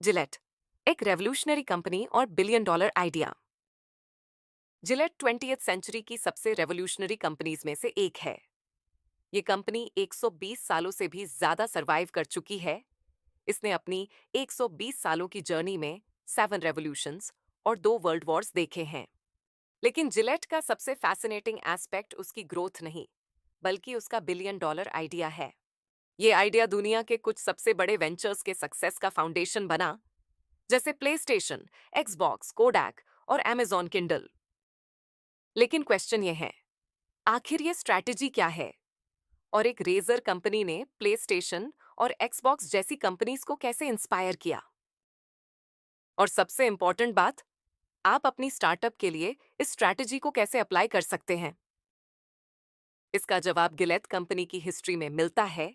Gillette, एक revolutionary company और billion dollar idea. Gillette 20th century की सबसे रेवोल्यूशनरी कंपनीज में से एक है। ये कंपनी 120 सालों से भी ज्यादा सरवाइव कर चुकी है। इसने अपनी 120 सालों की जर्नी में 7 रेवोल्यूशंस और 2 वर्ल्ड वॉर्स देखे हैं। लेकिन जिलेट का सबसे फैसिनेटिंग एस्पेक्ट उसकी ग्रोथ नहीं, बल्कि उसका बिलियन डॉलर आइडिया है। ये आइडिया दुनिया के कुछ सबसे बड़े वेंचर्स के सक्सेस का फाउंडेशन बना, जैसे प्ले स्टेशन, एक्सबॉक्स, कोडैक और Amazon किंडल। लेकिन क्वेश्चन ये है, आखिर ये स्ट्रैटेजी क्या है? और एक रेजर कंपनी ने प्ले स्टेशन और एक्सबॉक्स जैसी कंपनीज को कैसे इंस्पायर किया? और सबसे इंपॉर्टेंट बात, आप अपनी स्टार्टअप के लिए इस स्ट्रैटेजी को कैसे अप्लाई कर सकते हैं? इसका जवाब गिलेट कंपनी की हिस्ट्री में मिलता है,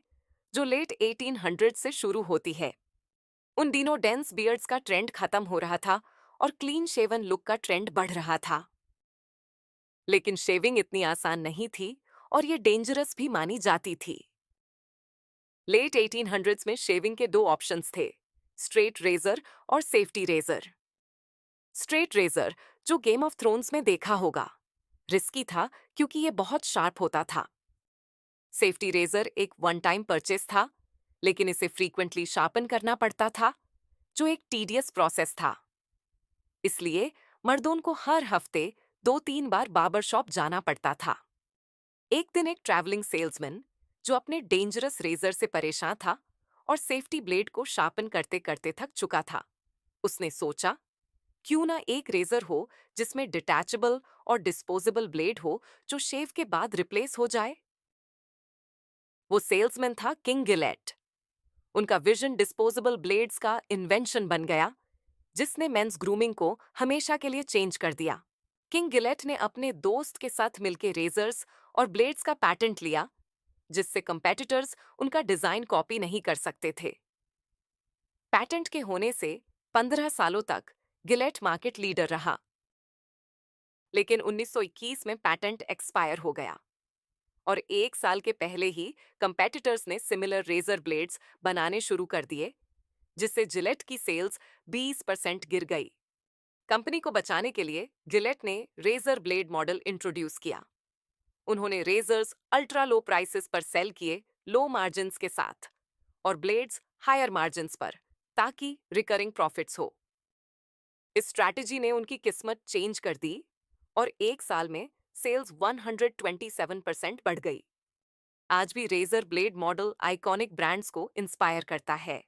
जो लेट 1800 से शुरू होती है। उन दिनों डेंस बियर्ड्स का ट्रेंड खत्म हो रहा था और क्लीन शेवन लुक का ट्रेंड बढ़ रहा था। लेकिन शेविंग इतनी आसान नहीं थी और ये डेंजरस भी मानी जाती थी। लेट 1800s में शेविंग के दो ऑप्शंस थे, स्ट्रेट रेजर और सेफ्टी रेजर। स्ट्रेट रेजर, जो गेम ऑफ थ्रोन्स में देखा होगा, रिस्की था क्योंकि ये बहुत शार्प होता था। सेफ्टी रेजर एक वन टाइम परचेस था, लेकिन इसे फ्रीक्वेंटली शार्पन करना पड़ता था, जो एक टीडियस प्रोसेस था। इसलिए मर्दों को हर हफ्ते 2-3 बार बार्बर शॉप जाना पड़ता था। एक दिन एक ट्रैवलिंग सेल्समैन, जो अपने डेंजरस रेजर से परेशान था और सेफ्टी ब्लेड को शार्पन करते करते थक चुका था, उसने सोचा, क्यों ना एक रेजर हो जिसमें डिटैचेबल और डिस्पोजेबल ब्लेड हो, जो शेव के बाद रिप्लेस हो जाए। वो सेल्समैन था किंग गिलेट। उनका विजन डिस्पोजेबल ब्लेड्स का इन्वेंशन बन गया, जिसने मेंस ग्रूमिंग को हमेशा के लिए चेंज कर दिया। किंग गिलेट ने अपने दोस्त के साथ मिलकर रेजर्स और ब्लेड्स का पैटेंट लिया, जिससे कंपेटिटर्स उनका डिजाइन कॉपी नहीं कर सकते थे। पैटेंट के होने से 15 सालों तक गिलेट मार्केट लीडर रहा। लेकिन 1921 में पैटेंट एक्सपायर हो गया और एक साल के पहले ही कंपेटिटर्स ने सिमिलर रेजर ब्लेड्स बनाने शुरू कर दिए, जिससे जिलेट की सेल्स 20% गिर गई। कंपनी को बचाने के लिए जिलेट ने रेजर ब्लेड मॉडल इंट्रोड्यूस किया। उन्होंने रेजर्स अल्ट्रा लो प्राइसेस पर सेल किए, लो मार्जिन्स के साथ, और ब्लेड्स हायर मार्जिन्स पर, ताकि रिकरिंग प्रॉफिट्स हो। इस स्ट्रैटेजी ने उनकी किस्मत चेंज कर दी और एक साल में सेल्स 127% बढ़ गई। आज भी razor blade model iconic brands को इंस्पायर करता है।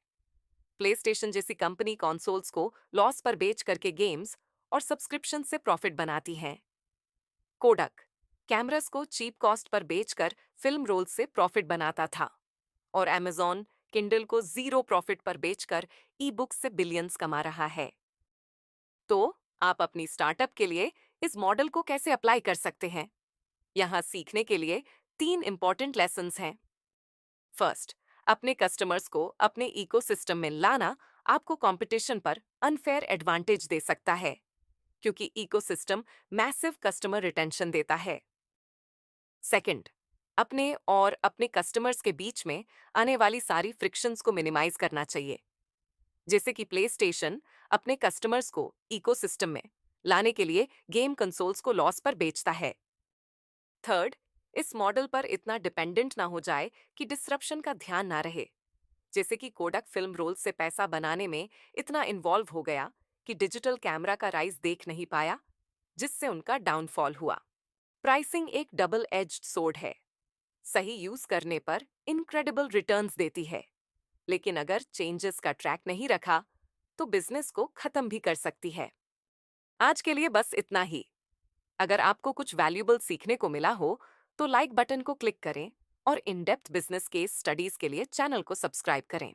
प्ले स्टेशन जैसी कंपनी कंसोल्स को लॉस पर बेच करके गेम्स और सब्सक्रिप्शन से प्रॉफिट बनाती है। कोडक कैमरास को चीप कॉस्ट पर बेचकर फिल्म रोल से प्रॉफिट बनाता था, और Amazon किंडल को जीरो प्रॉफिट पर बेचकर ई बुक से बिलियंस कमा रहा है। तो आप अपनी स्टार्टअप के लिए इस मॉडल को कैसे अप्लाई कर सकते हैं? यहाँ सीखने के लिए 3 इंपॉर्टेंट लेसन्स हैं। फर्स्ट, अपने कस्टमर्स को अपने इकोसिस्टम में लाना आपको कंपटीशन पर अनफेयर एडवांटेज दे सकता है, क्योंकि इकोसिस्टम मैसिव कस्टमर रिटेंशन देता है। सेकंड, अपने और अपने कस्टमर्स के बीच में आने वाली सारी फ्रिक्शंस को मिनिमाइज करना चाहिए, जैसे कि प्ले स्टेशन अपने कस्टमर्स को इकोसिस्टम में लाने के लिए गेम कंसोल्स को लॉस पर बेचता है। थर्ड, इस मॉडल पर इतना डिपेंडेंट ना हो जाए कि डिसरप्शन का ध्यान ना रहे, जैसे कि कोडक फिल्म रोल से पैसा बनाने में इतना इन्वॉल्व हो गया कि डिजिटल कैमरा का राइज देख नहीं पाया, जिससे उनका डाउनफॉल हुआ। प्राइसिंग एक डबल एज्ड सोर्ड है। सही यूज करने पर इनक्रेडिबल रिटर्न्स देती है, लेकिन अगर चेंजेस का ट्रैक नहीं रखा तो बिजनेस को खत्म भी कर सकती है। आज के लिए बस इतना ही। अगर आपको कुछ वैल्यूएबल सीखने को मिला हो तो लाइक बटन को क्लिक करें और in depth business case studies के लिए चैनल को सब्सक्राइब करें।